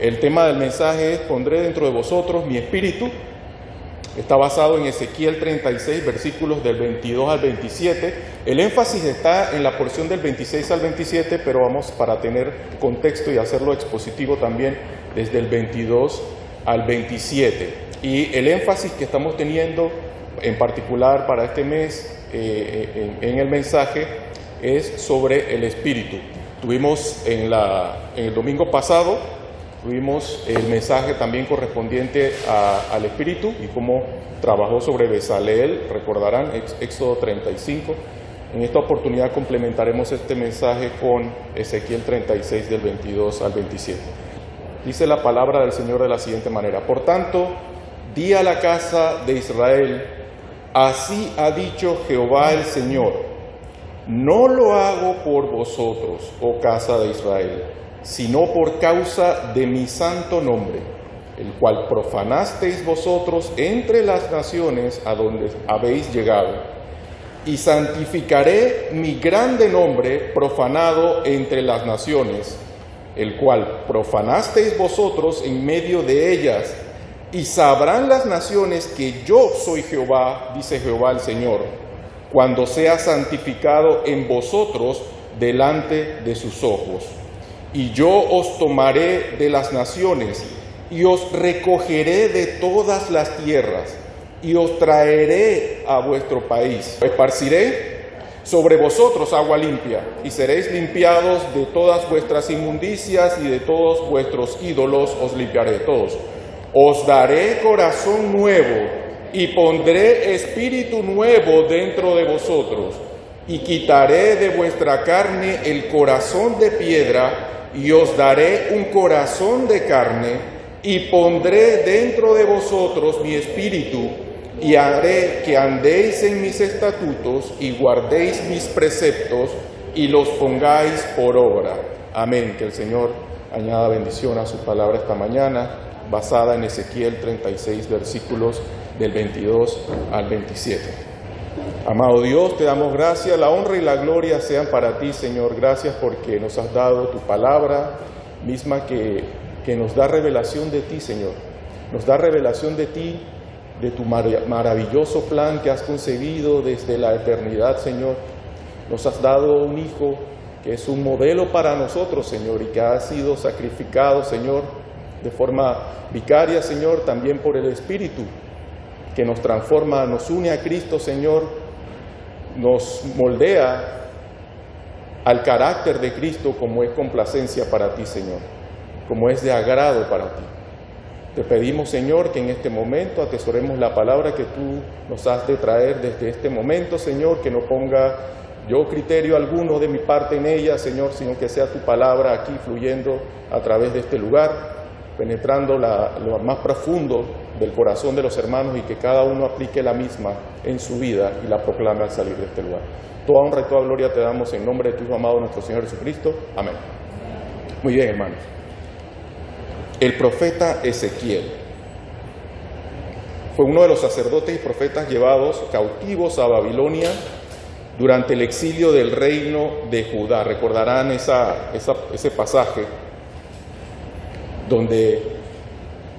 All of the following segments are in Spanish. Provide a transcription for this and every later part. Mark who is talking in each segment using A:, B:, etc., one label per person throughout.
A: El tema del mensaje es: pondré dentro de vosotros mi espíritu. Está basado en Ezequiel 36, versículos del 22 al 27. El énfasis está en la porción del 26 al 27, pero vamos, para tener contexto y hacerlo expositivo también, desde el 22 al 27. Y el énfasis que estamos teniendo en particular para este mes en el mensaje es sobre el espíritu. Tuvimos en el domingo pasado, tuvimos el mensaje también correspondiente al Espíritu y cómo trabajó sobre Bezaleel, recordarán, Éxodo 35. En esta oportunidad complementaremos este mensaje con Ezequiel 36 del 22 al 27. Dice la palabra del Señor de la siguiente manera: por tanto, di a la casa de Israel, así ha dicho Jehová el Señor, no lo hago por vosotros, oh casa de Israel, sino por causa de mi santo nombre, el cual profanasteis vosotros entre las naciones a donde habéis llegado. Y santificaré mi grande nombre profanado entre las naciones, el cual profanasteis vosotros en medio de ellas. Y sabrán las naciones que yo soy Jehová, dice Jehová el Señor, cuando sea santificado en vosotros delante de sus ojos. Y yo os tomaré de las naciones, y os recogeré de todas las tierras, y os traeré a vuestro país. Esparciré sobre vosotros agua limpia, y seréis limpiados de todas vuestras inmundicias, y de todos vuestros ídolos os limpiaré todos. Os daré corazón nuevo, y pondré espíritu nuevo dentro de vosotros, y quitaré de vuestra carne el corazón de piedra, y os daré un corazón de carne, y pondré dentro de vosotros mi espíritu, y haré que andéis en mis estatutos, y guardéis mis preceptos, y los pongáis por obra. Amén. Que el Señor añada bendición a su palabra esta mañana, basada en Ezequiel 36, versículos del 22 al 27. Amado Dios, te damos gracias, la honra y la gloria sean para ti, Señor. Gracias porque nos has dado tu palabra misma que nos da revelación de ti, Señor. Nos da revelación de ti, de tu maravilloso plan que has concebido desde la eternidad, Señor. Nos has dado un Hijo que es un modelo para nosotros, Señor, y que ha sido sacrificado, Señor, de forma vicaria, Señor, también por el Espíritu, que nos transforma, nos une a Cristo, Señor, nos moldea al carácter de Cristo como es complacencia para ti, Señor, como es de agrado para ti. Te pedimos, Señor, que en este momento atesoremos la palabra que tú nos has de traer desde este momento, Señor, que no ponga yo criterio alguno de mi parte en ella, Señor, sino que sea tu palabra aquí fluyendo a través de este lugar, penetrando lo más profundo del corazón de los hermanos y que cada uno aplique la misma en su vida y la proclame al salir de este lugar. Toda honra y toda gloria te damos en nombre de tu Hijo amado, nuestro Señor Jesucristo. Amén. Muy bien, hermanos. El profeta Ezequiel fue uno de los sacerdotes y profetas llevados cautivos a Babilonia durante el exilio del reino de Judá. Recordarán ese pasaje donde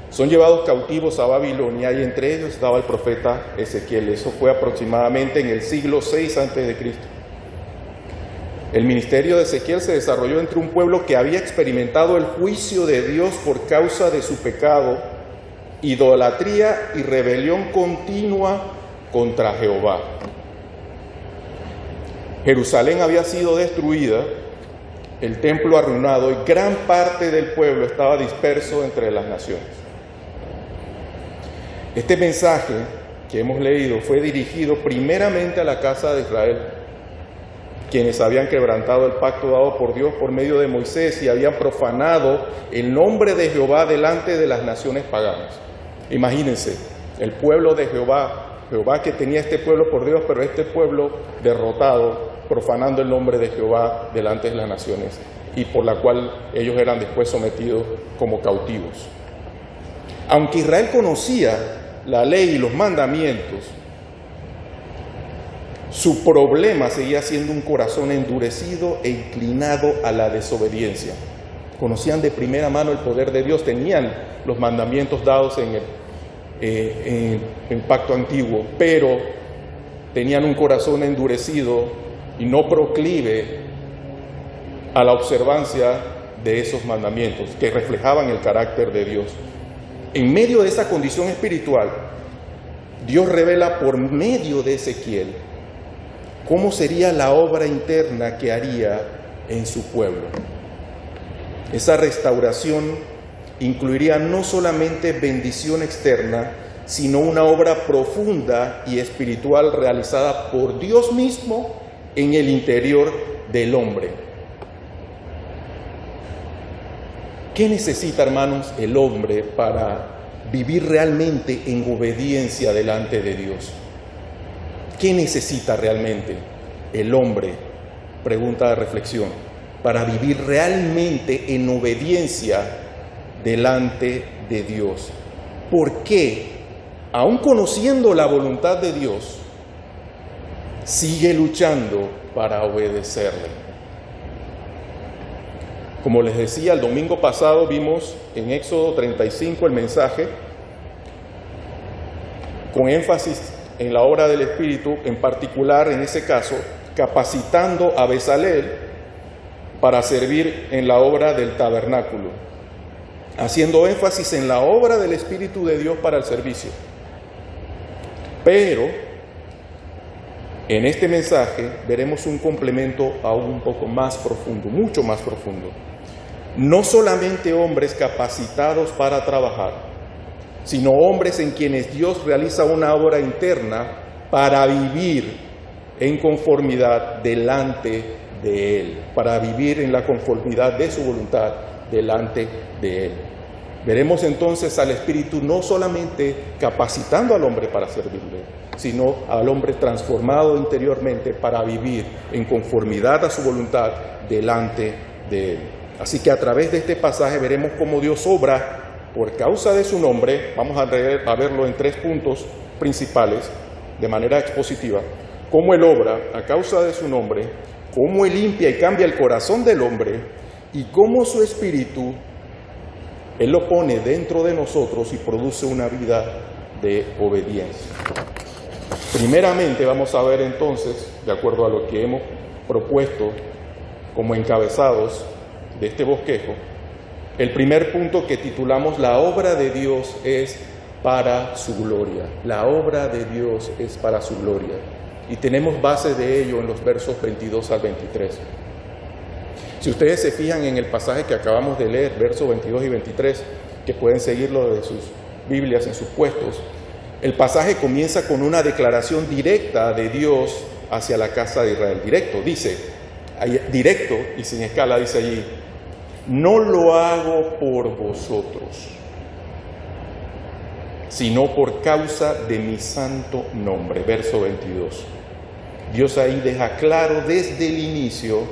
A: son llevados cautivos a Babilonia y entre ellos estaba el profeta Ezequiel. Eso fue aproximadamente en el siglo VI a.C. El ministerio de Ezequiel se desarrolló entre un pueblo que había experimentado el juicio de Dios por causa de su pecado, idolatría y rebelión continua contra Jehová. Jerusalén había sido destruida, el templo arruinado y gran parte del pueblo estaba disperso entre las naciones. Este mensaje que hemos leído fue dirigido primeramente a la casa de Israel, quienes habían quebrantado el pacto dado por Dios por medio de Moisés y habían profanado el nombre de Jehová delante de las naciones paganas. Imagínense, el pueblo de Jehová que tenía este pueblo por Dios, pero este pueblo derrotado, profanando el nombre de Jehová delante de las naciones, y por la cual ellos eran después sometidos como cautivos. Aunque Israel conocía la ley y los mandamientos, su problema seguía siendo un corazón endurecido e inclinado a la desobediencia. conocían de primera mano el poder de Dios, tenían los mandamientos dados en el pacto antiguo, pero tenían un corazón endurecido y no proclive a la observancia de esos mandamientos que reflejaban el carácter de Dios. En medio de esa condición espiritual, Dios revela por medio de Ezequiel cómo sería la obra interna que haría en su pueblo. Esa restauración incluiría no solamente bendición externa, sino una obra profunda y espiritual realizada por Dios mismo en el interior del hombre. ¿Qué necesita, hermanos, el hombre para vivir realmente en obediencia delante de Dios? ¿Qué necesita realmente el hombre? Pregunta de reflexión. Para vivir realmente en obediencia delante de Dios. ¿Por qué, aun conociendo la voluntad de Dios, sigue luchando para obedecerle? Como les decía, el domingo pasado vimos en Éxodo 35 el mensaje con énfasis en la obra del Espíritu, en particular en ese caso, capacitando a Bezalel para servir en la obra del tabernáculo, haciendo énfasis en la obra del Espíritu de Dios para el servicio. Pero en este mensaje veremos un complemento aún un poco más profundo, mucho más profundo. No solamente hombres capacitados para trabajar, sino hombres en quienes Dios realiza una obra interna para vivir en conformidad delante de Él, para vivir en la conformidad de su voluntad delante de Él. Veremos entonces al Espíritu no solamente capacitando al hombre para servirle, sino al hombre transformado interiormente para vivir en conformidad a su voluntad delante de Él. Así que a través de este pasaje veremos cómo Dios obra por causa de su nombre. Vamos a verlo en 3 puntos principales de manera expositiva. Cómo Él obra a causa de su nombre, cómo Él limpia y cambia el corazón del hombre y cómo su Espíritu Él lo pone dentro de nosotros y produce una vida de obediencia. Primeramente vamos a ver entonces, de acuerdo a lo que hemos propuesto como encabezados de este bosquejo, el primer punto que titulamos La obra de Dios es para su gloria. La obra de Dios es para su gloria. Y tenemos base de ello en los versos 22 al 23. Si ustedes se fijan en el pasaje que acabamos de leer, versos 22 y 23, que pueden seguirlo de sus Biblias en sus puestos, el pasaje comienza con una declaración directa de Dios hacia la casa de Israel. Directo y sin escala, dice allí: no lo hago por vosotros, sino por causa de mi santo nombre. Verso 22. Dios ahí deja claro desde el inicio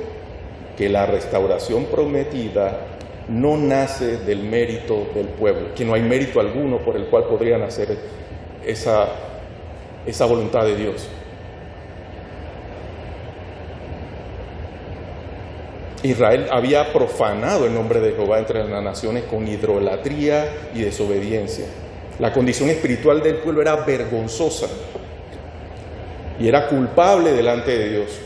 A: que la restauración prometida no nace del mérito del pueblo, que no hay mérito alguno por el cual podrían hacer esa voluntad de Dios. Israel había profanado el nombre de Jehová entre las naciones con idolatría y desobediencia. La condición espiritual del pueblo era vergonzosa y era culpable delante de Dios.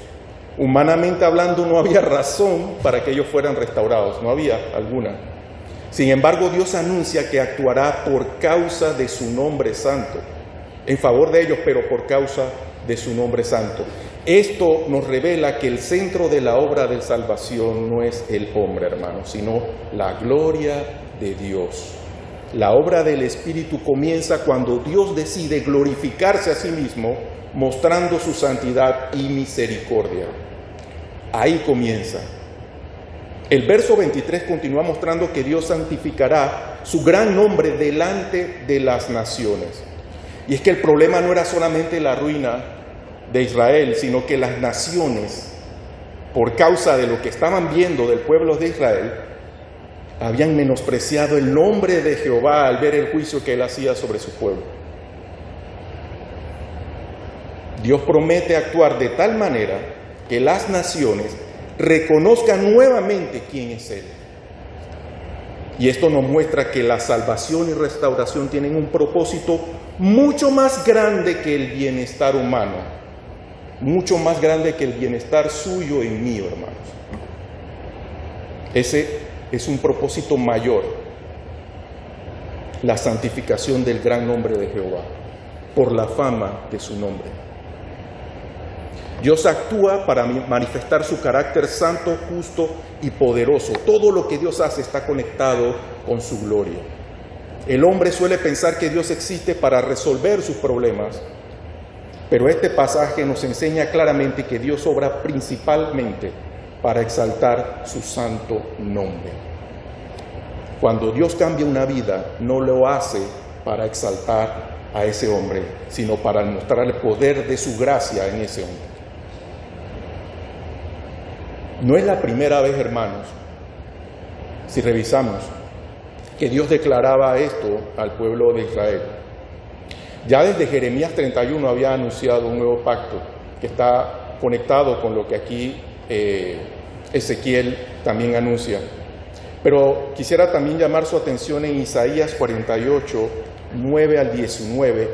A: Humanamente hablando, no había razón para que ellos fueran restaurados, no había alguna. Sin embargo, Dios anuncia que actuará por causa de su nombre santo, en favor de ellos, pero por causa de su nombre santo. Esto nos revela que el centro de la obra de salvación no es el hombre, hermanos, sino la gloria de Dios. La obra del Espíritu comienza cuando Dios decide glorificarse a sí mismo, mostrando su santidad y misericordia. Ahí comienza. El verso 23 continúa mostrando que Dios santificará su gran nombre delante de las naciones. Y es que el problema no era solamente la ruina de Israel, sino que las naciones, por causa de lo que estaban viendo del pueblo de Israel, habían menospreciado el nombre de Jehová al ver el juicio que Él hacía sobre su pueblo. Dios promete actuar de tal manera que las naciones reconozcan nuevamente quién es Él. Y esto nos muestra que la salvación y restauración tienen un propósito mucho más grande que el bienestar humano, mucho más grande que el bienestar suyo y mío, hermanos. Ese es un propósito mayor, la santificación del gran nombre de Jehová, por la fama de su nombre. Dios actúa para manifestar su carácter santo, justo y poderoso. Todo lo que Dios hace está conectado con su gloria. El hombre suele pensar que Dios existe para resolver sus problemas, pero este pasaje nos enseña claramente que Dios obra principalmente para exaltar su santo nombre. Cuando Dios cambia una vida, no lo hace para exaltar a ese hombre, sino para mostrar el poder de su gracia en ese hombre. No es la primera vez, hermanos, si revisamos, que Dios declaraba esto al pueblo de Israel. Ya desde Jeremías 31 había anunciado un nuevo pacto que está conectado con lo que aquí Ezequiel también anuncia. Pero quisiera también llamar su atención en Isaías 48, 9 al 19,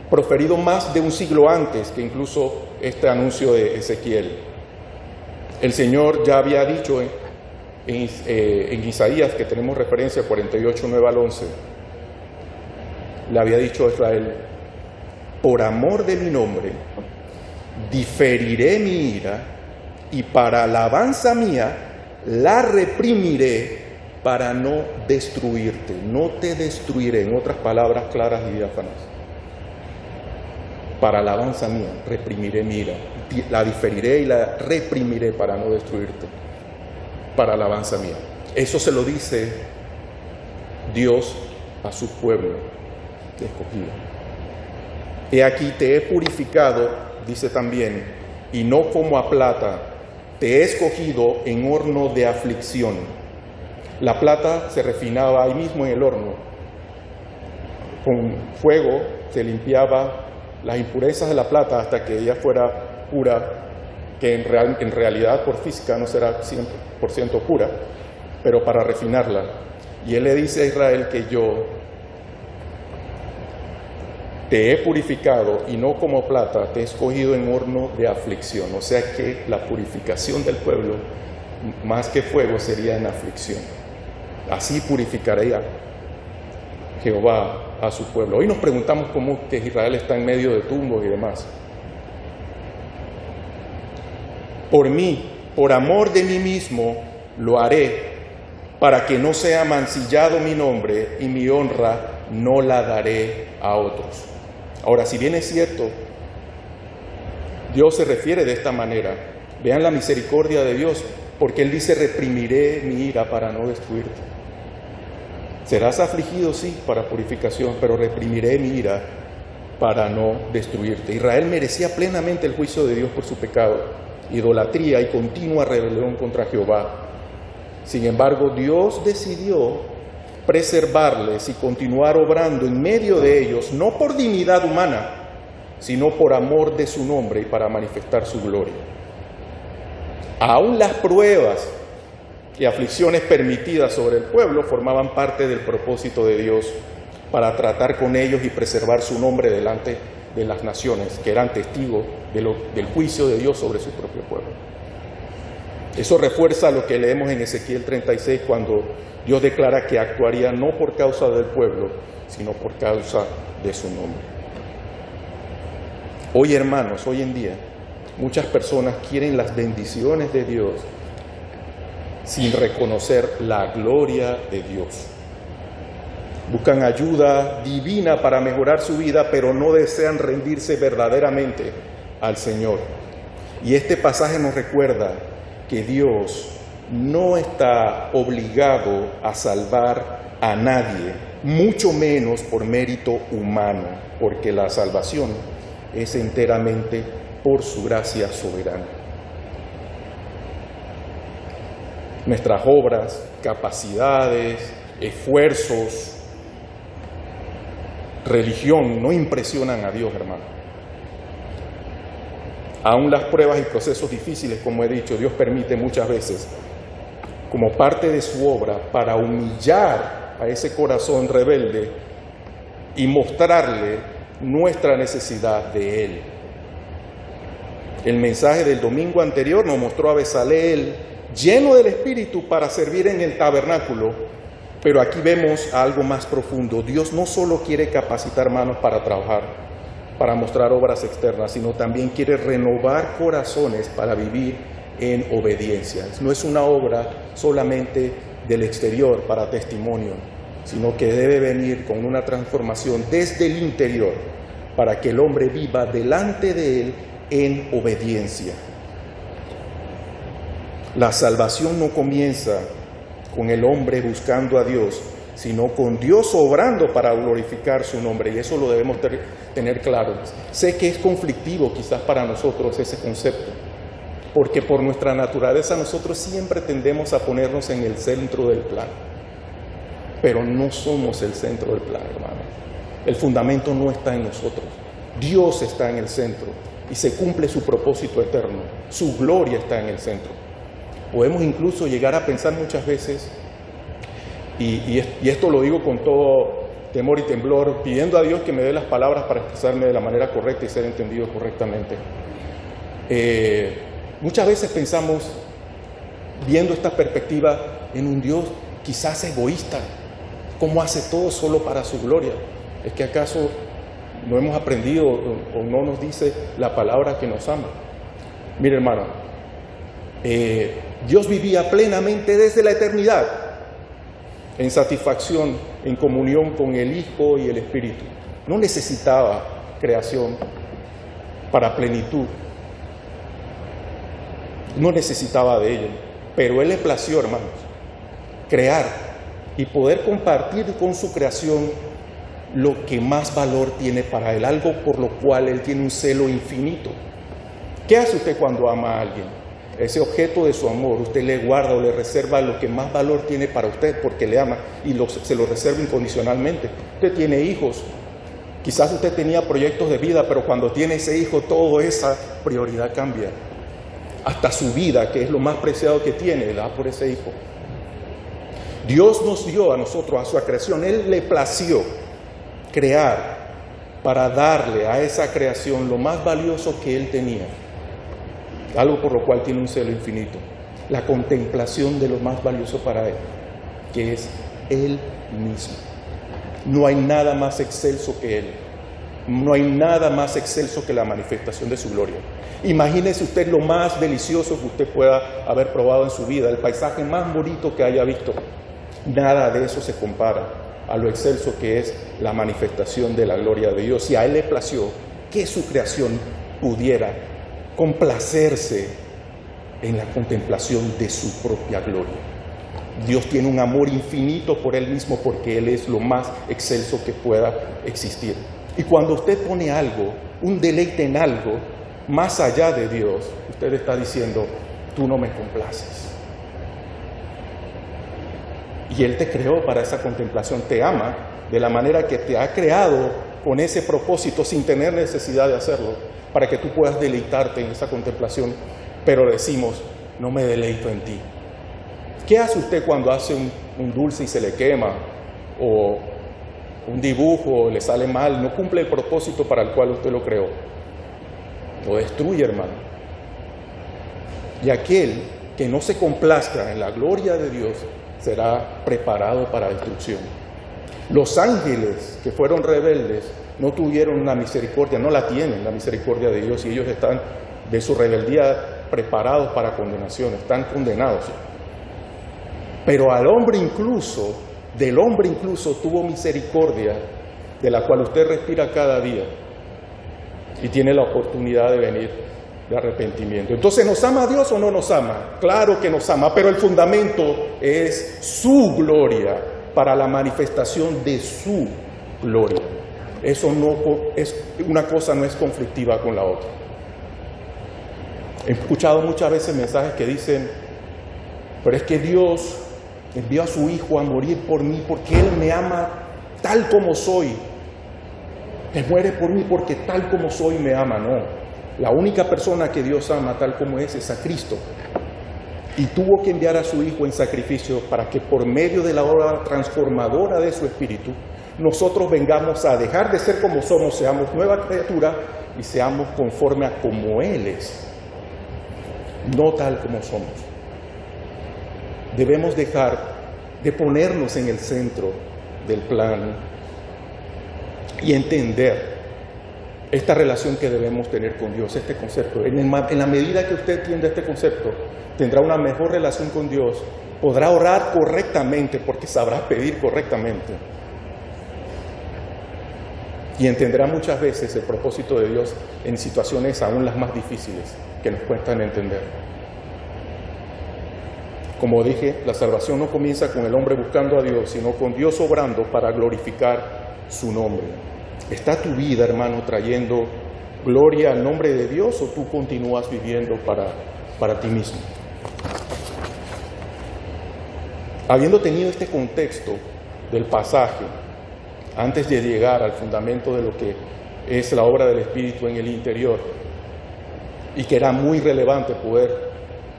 A: proferido más de un siglo antes que incluso este anuncio de Ezequiel. El Señor ya había dicho en Isaías, que tenemos referencia 48, 9 al 11, le había dicho a Israel: por amor de mi nombre, diferiré mi ira, y para alabanza mía, la reprimiré para no destruirte. No te destruiré, en otras palabras claras y diáfanas. Para alabanza mía, reprimiré mi ira. La diferiré y la reprimiré para no destruirte. Para alabanza mía. Eso se lo dice Dios a su pueblo escogido. He aquí te he purificado, dice también, y no como a plata, te he escogido en horno de aflicción. La plata se refinaba ahí mismo en el horno. Con fuego se limpiaba las impurezas de la plata hasta que ella fuera pura, que en realidad por física no será 100% pura, pero para refinarla. Y él le dice a Israel que yo te he purificado y no como plata, te he escogido en horno de aflicción. O sea que la purificación del pueblo, más que fuego, sería en aflicción. Así purificaría Jehová a su pueblo. Hoy nos preguntamos cómo que Israel está en medio de tumbos y demás. Por mí, por amor de mí mismo, lo haré, para que no sea mancillado mi nombre, y mi honra no la daré a otros. Ahora, si bien es cierto, Dios se refiere de esta manera, vean la misericordia de Dios, porque Él dice: reprimiré mi ira para no destruirte. Serás afligido, sí, para purificación, pero reprimiré mi ira para no destruirte. Israel merecía plenamente el juicio de Dios por su pecado, idolatría y continua rebelión contra Jehová. Sin embargo, Dios decidió preservarles y continuar obrando en medio de ellos, no por dignidad humana, sino por amor de su nombre y para manifestar su gloria. Aún las pruebas y aflicciones permitidas sobre el pueblo formaban parte del propósito de Dios para tratar con ellos y preservar su nombre delante de las naciones, que eran testigos del juicio de Dios sobre su propio pueblo. Eso refuerza lo que leemos en Ezequiel 36, cuando Dios declara que actuaría no por causa del pueblo, sino por causa de su nombre. Hoy, hermanos, hoy en día, muchas personas quieren las bendiciones de Dios sin reconocer la gloria de Dios. Buscan ayuda divina para mejorar su vida, pero no desean rendirse verdaderamente al Señor. Y este pasaje nos recuerda que Dios no está obligado a salvar a nadie, mucho menos por mérito humano, porque la salvación es enteramente por su gracia soberana. Nuestras obras, capacidades, esfuerzos, religión no impresionan a Dios, hermano. Aún las pruebas y procesos difíciles, como he dicho, Dios permite muchas veces como parte de su obra para humillar a ese corazón rebelde y mostrarle nuestra necesidad de Él. El mensaje del domingo anterior nos mostró a Bezaleel lleno del Espíritu para servir en el tabernáculo, pero aquí vemos algo más profundo. Dios no solo quiere capacitar manos para trabajar, para mostrar obras externas, sino también quiere renovar corazones para vivir en obediencia. No es una obra solamente del exterior para testimonio, sino que debe venir con una transformación desde el interior para que el hombre viva delante de Él en obediencia. La salvación no comienza con el hombre buscando a Dios, sino con Dios obrando para glorificar su nombre, y eso lo debemos tener claro. Sé que es conflictivo quizás para nosotros ese concepto, porque por nuestra naturaleza nosotros siempre tendemos a ponernos en el centro del plan, pero no somos el centro del plan, hermano. El fundamento no está en nosotros, Dios está en el centro y se cumple su propósito eterno, su gloria está en el centro. Podemos incluso llegar a pensar muchas veces, y esto lo digo con todo temor y temblor, pidiendo a Dios que me dé las palabras para expresarme de la manera correcta y ser entendido correctamente. Muchas veces pensamos, viendo esta perspectiva, en un Dios quizás egoísta, ¿cómo hace todo solo para su gloria? ¿Es que acaso no hemos aprendido o no nos dice la palabra que nos ama? Mire, hermano, Dios vivía plenamente desde la eternidad en satisfacción, en comunión con el Hijo y el Espíritu. No necesitaba creación para plenitud. No necesitaba de ello, pero Él le plació, hermanos, crear y poder compartir con su creación lo que más valor tiene para Él, algo por lo cual Él tiene un celo infinito. ¿Qué hace usted cuando ama a alguien? Ese objeto de su amor, usted le guarda o le reserva lo que más valor tiene para usted porque le ama y se lo reserva incondicionalmente. Usted tiene hijos, quizás usted tenía proyectos de vida, pero cuando tiene ese hijo, toda esa prioridad cambia. Hasta su vida, que es lo más preciado que tiene, da por ese hijo. Dios nos dio a nosotros, a su creación, Él le plació crear para darle a esa creación lo más valioso que Él tenía. Algo por lo cual tiene un celo infinito, la contemplación de lo más valioso para Él, que es Él mismo. No hay nada más excelso que Él, no hay nada más excelso que la manifestación de su gloria. Imagínese usted lo más delicioso que usted pueda haber probado en su vida, el paisaje más bonito que haya visto. Nada de eso se compara a lo excelso que es la manifestación de la gloria de Dios. Y a Él le plació que su creación pudiera complacerse en la contemplación de su propia gloria. Dios tiene un amor infinito por Él mismo porque Él es lo más excelso que pueda existir. Y cuando usted pone algo, un deleite en algo, más allá de Dios, usted está diciendo, tú no me complaces. Y Él te creó para esa contemplación, te ama de la manera que te ha creado con ese propósito sin tener necesidad de hacerlo, para que tú puedas deleitarte en esa contemplación, pero decimos, no me deleito en ti. ¿Qué hace usted cuando hace un dulce y se le quema? O un dibujo le sale mal, no cumple el propósito para el cual usted lo creó. Lo destruye, hermano. Y aquel que no se complazca en la gloria de Dios será preparado para destrucción. Los ángeles que fueron rebeldes no tuvieron una misericordia, no la tienen la misericordia de Dios, y ellos están de su rebeldía preparados para condenación, están condenados. Pero al hombre incluso, del hombre incluso tuvo misericordia, de la cual usted respira cada día y tiene la oportunidad de venir de arrepentimiento. Entonces, ¿nos ama Dios o no nos ama? Claro que nos ama, pero el fundamento es su gloria, para la manifestación de su gloria. Eso no es, una cosa no es conflictiva con la otra. He escuchado muchas veces mensajes que dicen, pero es que Dios envió a su Hijo a morir por mí porque Él me ama tal como soy. Él muere por mí porque tal como soy me ama. No, la única persona que Dios ama tal como es a Cristo. y tuvo que enviar a su Hijo en sacrificio para que por medio de la obra transformadora de su Espíritu, nosotros vengamos a dejar de ser como somos, seamos nueva criatura y seamos conforme a como Él es, no tal como somos. Debemos dejar de ponernos en el centro del plan y entender esta relación que debemos tener con Dios, este concepto. En la medida que usted entienda este concepto, tendrá una mejor relación con Dios, podrá orar correctamente porque sabrá pedir correctamente. Y entenderá muchas veces el propósito de Dios en situaciones aún las más difíciles que nos cuestan entender. Como dije, la salvación no comienza con el hombre buscando a Dios, sino con Dios obrando para glorificar su nombre. ¿Está tu vida, hermano, trayendo gloria al nombre de Dios o tú continúas viviendo para ti mismo? Habiendo tenido este contexto del pasaje, antes de llegar al fundamento de lo que es la obra del Espíritu en el interior, y que era muy relevante poder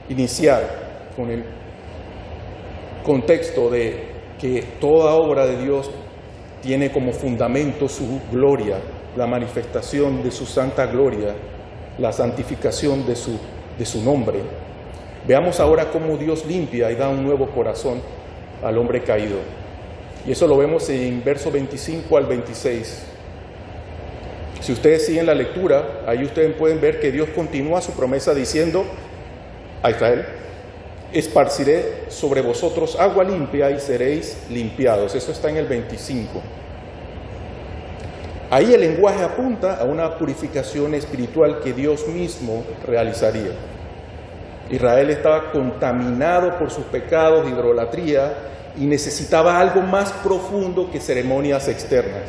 A: iniciar con el contexto de que toda obra de Dios tiene como fundamento su gloria, la manifestación de su santa gloria, la santificación de su nombre. Veamos ahora cómo Dios limpia y da un nuevo corazón al hombre caído. Y eso lo vemos en versos 25 al 26. Si ustedes siguen la lectura, ahí ustedes pueden ver que Dios continúa su promesa diciendo a Israel: esparciré sobre vosotros agua limpia y seréis limpiados. Eso está en el 25. Ahí el lenguaje apunta a una purificación espiritual que Dios mismo realizaría. Israel estaba contaminado por sus pecados de idolatría y necesitaba algo más profundo que ceremonias externas.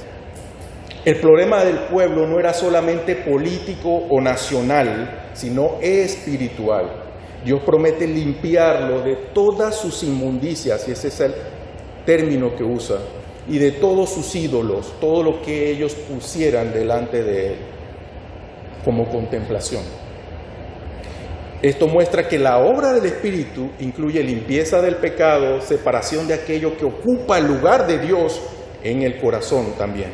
A: El problema del pueblo no era solamente político o nacional, sino espiritual. Dios promete limpiarlo de todas sus inmundicias, y ese es el término que usa, y de todos sus ídolos, todo lo que ellos pusieran delante de Él como contemplación. Esto muestra que la obra del Espíritu incluye limpieza del pecado, separación de aquello que ocupa el lugar de Dios en el corazón también.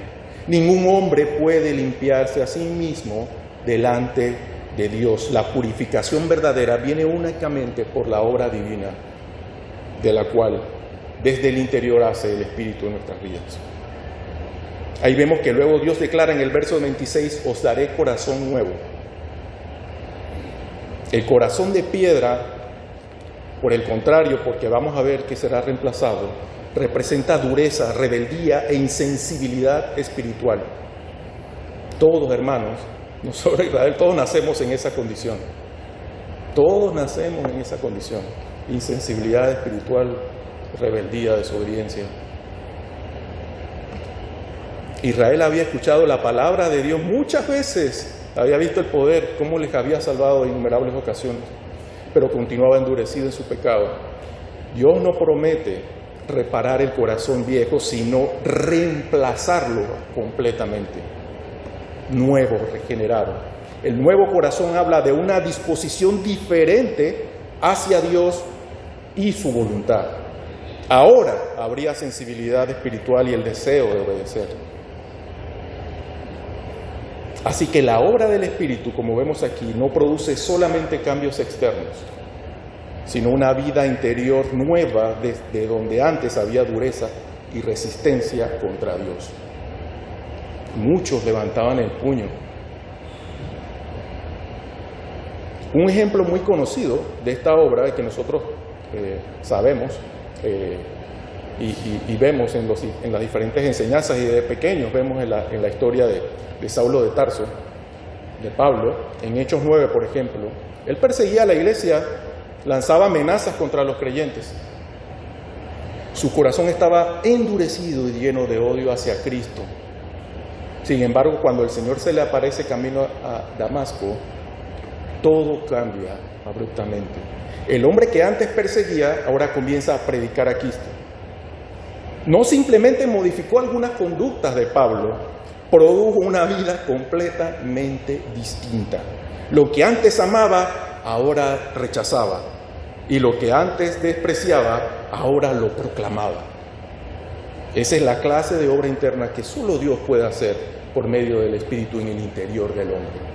A: Ningún hombre puede limpiarse a sí mismo delante de Dios. La purificación verdadera viene únicamente por la obra divina, de la cual desde el interior hace el Espíritu en nuestras vidas. Ahí vemos que luego Dios declara en el verso 26, os daré corazón nuevo. El corazón de piedra, por el contrario, porque vamos a ver que será reemplazado, representa dureza, rebeldía e insensibilidad espiritual. Todos, hermanos, no solo Israel, todos nacemos en esa condición. Todos nacemos en esa condición. Insensibilidad espiritual, rebeldía, desobediencia. Israel había escuchado la palabra de Dios muchas veces, había visto el poder, cómo les había salvado en innumerables ocasiones, pero continuaba endurecido en su pecado. Dios no promete reparar el corazón viejo, sino reemplazarlo completamente, nuevo, regenerado. El nuevo corazón habla de una disposición diferente hacia Dios y su voluntad. Ahora habría sensibilidad espiritual y el deseo de obedecer. Así que la obra del Espíritu, como vemos aquí, no produce solamente cambios externos, sino una vida interior nueva desde donde antes había dureza y resistencia contra Dios. Muchos levantaban el puño. Un ejemplo muy conocido de esta obra que nosotros sabemos y vemos en las diferentes enseñanzas, y de pequeños vemos en la historia de Saulo de Tarso, de Pablo, en Hechos 9, por ejemplo. Él perseguía a la iglesia, lanzaba amenazas contra los creyentes. Su corazón estaba endurecido y lleno de odio hacia Cristo. Sin embargo, cuando el Señor se le aparece camino a Damasco, todo cambia abruptamente. El hombre que antes perseguía ahora comienza a predicar a Cristo. No simplemente modificó algunas conductas de Pablo, produjo una vida completamente distinta. Lo que antes amaba, ahora rechazaba. y lo que antes despreciaba, ahora lo proclamaba. Esa es la clase de obra interna que solo Dios puede hacer por medio del Espíritu en el interior del hombre.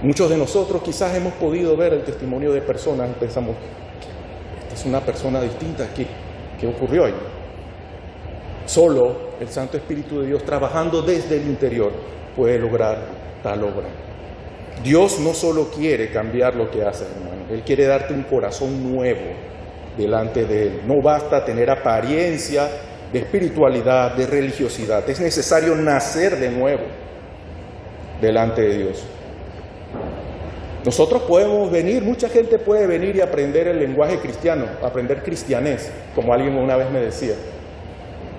A: Muchos de nosotros quizás hemos podido ver el testimonio de personas y pensamos, esta es una persona distinta, ¿qué ocurrió ahí? Solo el Santo Espíritu de Dios trabajando desde el interior puede lograr tal obra. Dios no solo quiere cambiar lo que haces, hermano, Él quiere darte un corazón nuevo delante de Él. No basta tener apariencia de espiritualidad, de religiosidad. Es necesario nacer de nuevo delante de Dios. Nosotros podemos venir, mucha gente puede venir y aprender el lenguaje cristiano, aprender cristianés, como alguien una vez me decía.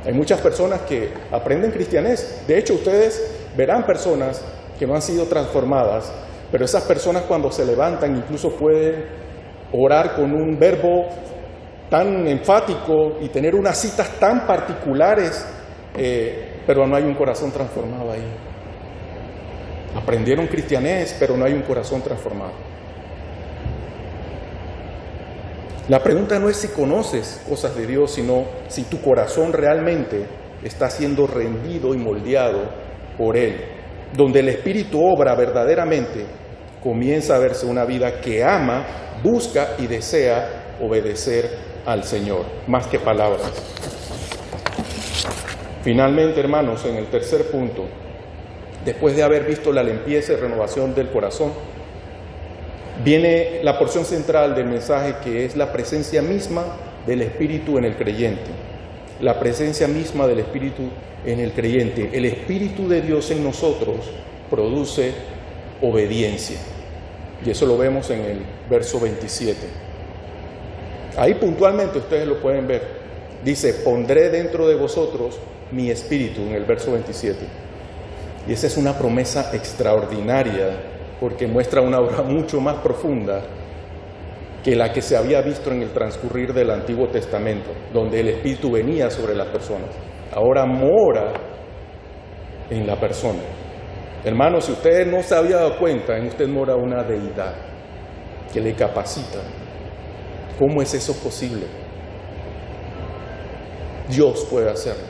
A: Hay muchas personas que aprenden cristianés. De hecho, ustedes verán personas que no han sido transformadas, pero esas personas cuando se levantan incluso pueden orar con un verbo tan enfático y tener unas citas tan particulares, pero no hay un corazón transformado ahí. Aprendieron cristianés, pero no hay un corazón transformado. La pregunta no es si conoces cosas de Dios, sino si tu corazón realmente está siendo rendido y moldeado por Él. Donde el Espíritu obra verdaderamente, comienza a verse una vida que ama, busca y desea obedecer al Señor, más que palabras. Finalmente, hermanos, en el tercer punto, después de haber visto la limpieza y renovación del corazón, viene la porción central del mensaje, que es la presencia misma del Espíritu en el creyente. La presencia misma del Espíritu en el creyente. El Espíritu de Dios en nosotros produce obediencia. Y eso lo vemos en el verso 27. Ahí puntualmente ustedes lo pueden ver. Dice, pondré dentro de vosotros mi Espíritu, en el verso 27. Y esa es una promesa extraordinaria, porque muestra una obra mucho más profunda que la que se había visto en el transcurrir del Antiguo Testamento, donde el Espíritu venía sobre las personas. Ahora mora en la persona. Hermanos, si usted no se había dado cuenta, en usted mora una deidad que le capacita. ¿Cómo es eso posible? Dios puede hacerlo.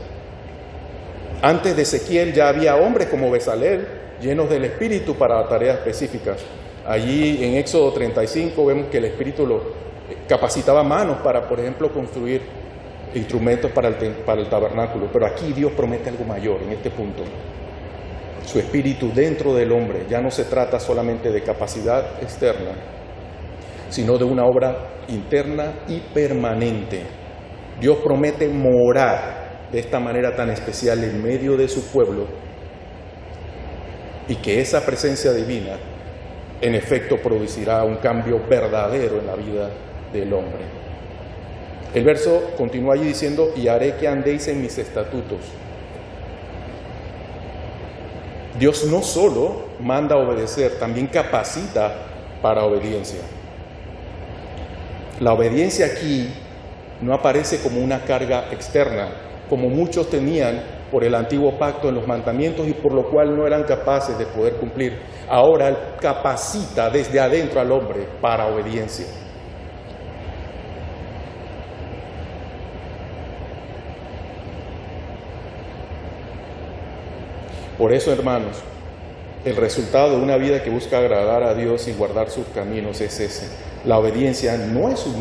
A: Antes de Ezequiel ya había hombres como Bezalel, llenos del Espíritu para tareas específicas. Allí en Éxodo 35 vemos que el Espíritu lo capacitaba manos para, por ejemplo, construir instrumentos para el tabernáculo. Pero aquí Dios promete algo mayor en este punto. Su Espíritu dentro del hombre. Ya no se trata solamente de capacidad externa, sino de una obra interna y permanente. Dios promete morar de esta manera tan especial en medio de su pueblo, y que esa presencia divina en efecto producirá un cambio verdadero en la vida del hombre. El verso continúa allí diciendo, y haré que andéis en mis estatutos. Dios no solo manda a obedecer, también capacita para obediencia. La obediencia aquí no aparece como una carga externa, como muchos tenían por el antiguo pacto en los mandamientos y por lo cual no eran capaces de poder cumplir. Ahora Él capacita desde adentro al hombre para obediencia. Por eso, hermanos, el resultado de una vida que busca agradar a Dios y guardar sus caminos es ese. La obediencia no es un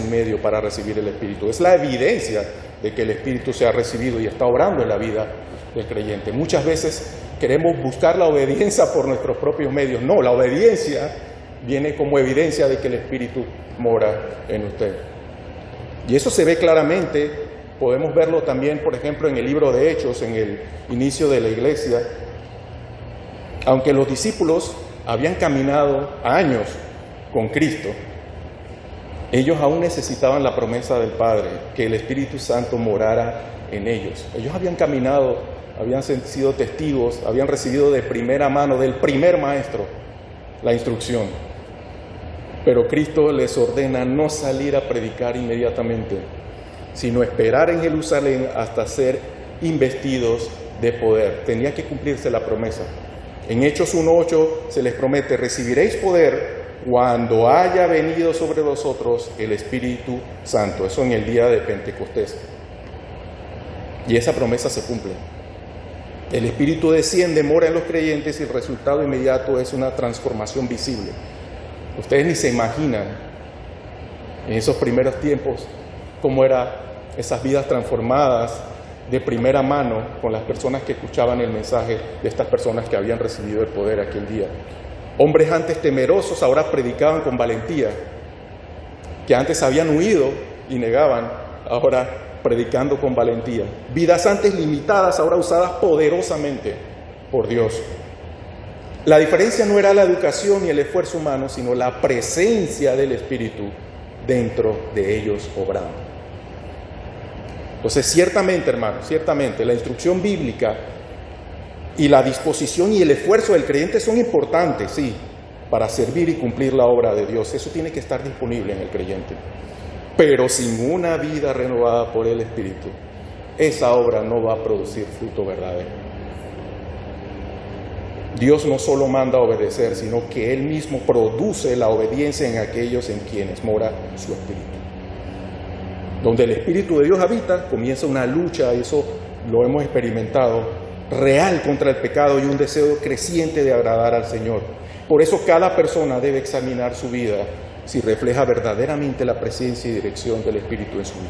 A: medio para recibir el Espíritu, es la evidencia de que el Espíritu se ha recibido y está obrando en la vida del creyente. Muchas veces queremos buscar la obediencia por nuestros propios medios. No, la obediencia viene como evidencia de que el Espíritu mora en usted. Y eso se ve claramente, podemos verlo también, por ejemplo, en el libro de Hechos, en el inicio de la iglesia. Aunque los discípulos habían caminado años con Cristo, ellos aún necesitaban la promesa del Padre, que el Espíritu Santo morara en ellos. Ellos habían caminado, habían sido testigos, habían recibido de primera mano, del primer maestro, la instrucción. Pero Cristo les ordena no salir a predicar inmediatamente, sino esperar en Jerusalén hasta ser investidos de poder. Tenía que cumplirse la promesa. En Hechos 1:8 se les promete, recibiréis poder cuando haya venido sobre vosotros el Espíritu Santo. Eso en el día de Pentecostés. Y esa promesa se cumple. El Espíritu desciende, mora en los creyentes y el resultado inmediato es una transformación visible. Ustedes ni se imaginan en esos primeros tiempos cómo eran esas vidas transformadas de primera mano con las personas que escuchaban el mensaje de estas personas que habían recibido el poder aquel día. Hombres antes temerosos ahora predicaban con valentía, que antes habían huido y negaban, ahora predicando con valentía. Vidas antes limitadas, ahora usadas poderosamente por Dios. La diferencia no era la educación y el esfuerzo humano, sino la presencia del Espíritu dentro de ellos obrando. Entonces, ciertamente, hermanos, ciertamente, la instrucción bíblica y la disposición y el esfuerzo del creyente son importantes, sí, para servir y cumplir la obra de Dios. Eso tiene que estar disponible en el creyente. Pero sin una vida renovada por el Espíritu, esa obra no va a producir fruto verdadero. Dios no solo manda a obedecer, sino que Él mismo produce la obediencia en aquellos en quienes mora su Espíritu. Donde el Espíritu de Dios habita, comienza una lucha, y eso lo hemos experimentado, real contra el pecado y un deseo creciente de agradar al Señor. Por eso cada persona debe examinar su vida si refleja verdaderamente la presencia y dirección del Espíritu en su vida.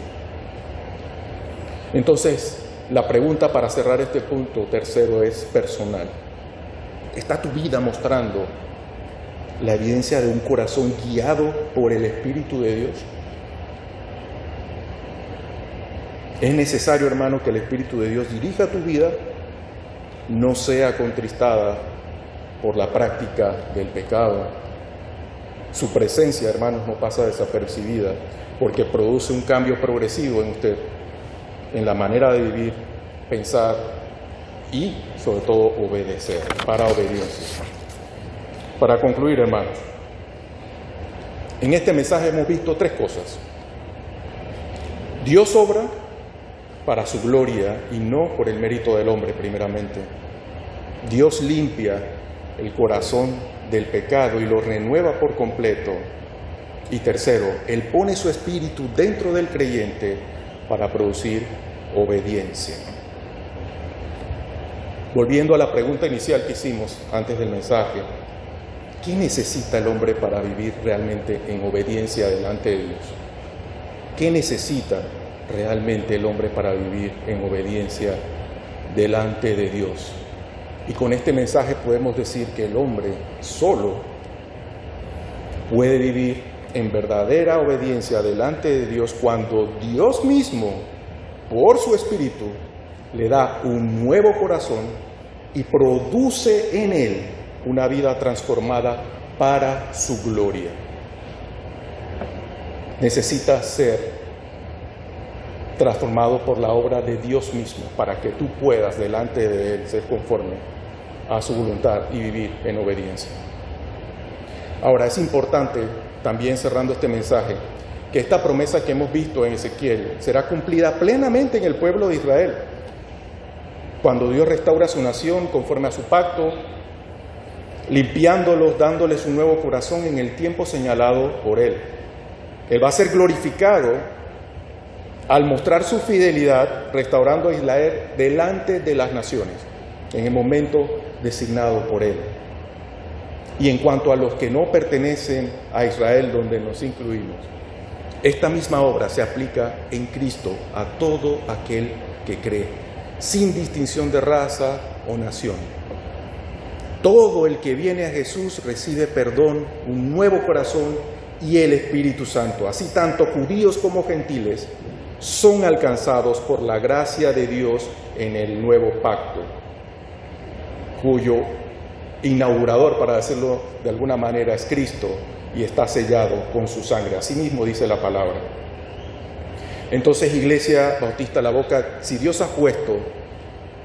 A: Entonces, la pregunta para cerrar este punto tercero es personal. ¿Está tu vida mostrando la evidencia de un corazón guiado por el Espíritu de Dios? Es necesario, hermano, que el Espíritu de Dios dirija tu vida, no sea contristada por la práctica del pecado. Su presencia, hermanos, no pasa desapercibida, porque produce un cambio progresivo en usted, en la manera de vivir, pensar y, sobre todo, obedecer, para obediencia. Para concluir, hermanos, en este mensaje hemos visto tres cosas. Dios obra para su gloria y no por el mérito del hombre, primeramente. Dios limpia el corazón del pecado y lo renueva por completo. Y tercero, Él pone su espíritu dentro del creyente para producir obediencia. Volviendo a la pregunta inicial que hicimos antes del mensaje, ¿qué necesita el hombre para vivir realmente en obediencia delante de Dios? ¿Qué necesita realmente el hombre para vivir en obediencia delante de Dios? Y con este mensaje podemos decir que el hombre solo puede vivir en verdadera obediencia delante de Dios cuando Dios mismo, por su Espíritu, le da un nuevo corazón y produce en él una vida transformada para su gloria. Necesita ser transformado por la obra de Dios mismo para que tú puedas delante de Él ser conforme a su voluntad y vivir en obediencia. Ahora, es importante, también cerrando este mensaje, que esta promesa que hemos visto en Ezequiel será cumplida plenamente en el pueblo de Israel. Cuando Dios restaura su nación conforme a su pacto, limpiándolos, dándoles un nuevo corazón en el tiempo señalado por Él. Él va a ser glorificado al mostrar su fidelidad, restaurando a Israel delante de las naciones, en el momento designado por Él. Y en cuanto a los que no pertenecen a Israel, donde nos incluimos, esta misma obra se aplica en Cristo a todo aquel que cree, sin distinción de raza o nación. Todo el que viene a Jesús recibe perdón, un nuevo corazón y el Espíritu Santo. Así tanto judíos como gentiles son alcanzados por la gracia de Dios en el nuevo pacto, cuyo inaugurador, para decirlo de alguna manera, es Cristo y está sellado con su sangre. Así mismo dice la palabra. Entonces, Iglesia Bautista La Boca, si Dios ha puesto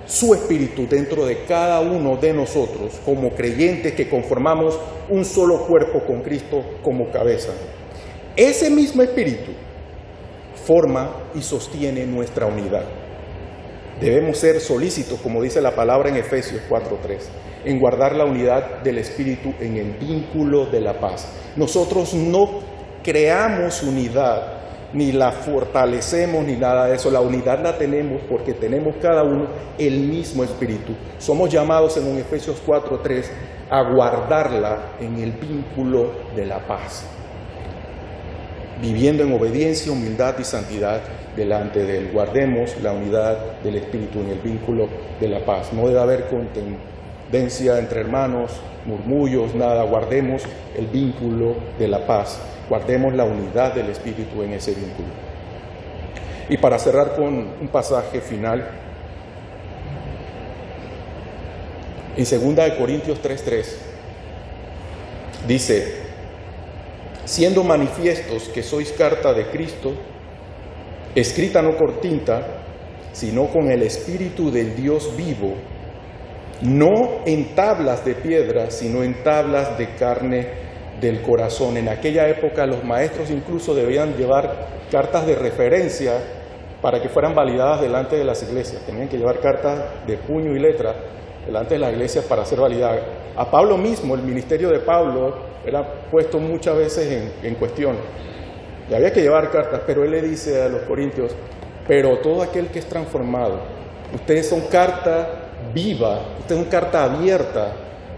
A: su espíritu dentro de cada uno de nosotros como creyentes que conformamos un solo cuerpo con Cristo como cabeza, ese mismo espíritu forma y sostiene nuestra unidad. Debemos ser solícitos, como dice la palabra en Efesios 4:3, en guardar la unidad del Espíritu en el vínculo de la paz. Nosotros no creamos unidad, ni la fortalecemos, ni nada de eso. La unidad la tenemos porque tenemos cada uno el mismo Espíritu. Somos llamados en Efesios 4:3 a guardarla en el vínculo de la paz, viviendo en obediencia, humildad y santidad delante de Él. Guardemos la unidad del Espíritu en el vínculo de la paz. No debe haber contendencia entre hermanos, murmullos, nada. Guardemos el vínculo de la paz. Guardemos la unidad del Espíritu en ese vínculo. Y para cerrar con un pasaje final, en 2 Corintios 3:3, dice: siendo manifiestos que sois carta de Cristo, escrita no con tinta, sino con el Espíritu del Dios vivo, no en tablas de piedra, sino en tablas de carne del corazón. En aquella época los maestros incluso debían llevar cartas de referencia para que fueran validadas delante de las iglesias. Tenían que llevar cartas de puño y letra delante de las iglesias para ser validadas. A Pablo mismo, el ministerio de Pablo era puesto muchas veces en cuestión. Y había que llevar cartas, pero él le dice a los corintios: pero todo aquel que es transformado, ustedes son carta viva, ustedes son carta abierta,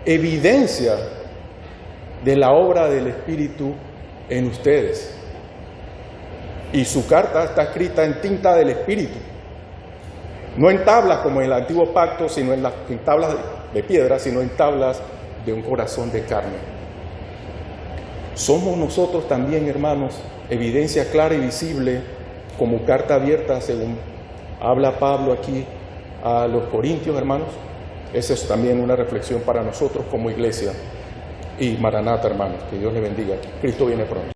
A: evidencia de la obra del Espíritu en ustedes. Y su carta está escrita en tinta del Espíritu, no en tablas como en el antiguo pacto, sino en tablas de piedra, sino en tablas de un corazón de carne. Somos nosotros también, hermanos, evidencia clara y visible, como carta abierta, según habla Pablo aquí a los corintios, hermanos. Esa es también una reflexión para nosotros como iglesia. Y Maranata, hermanos, que Dios les bendiga. Cristo viene pronto.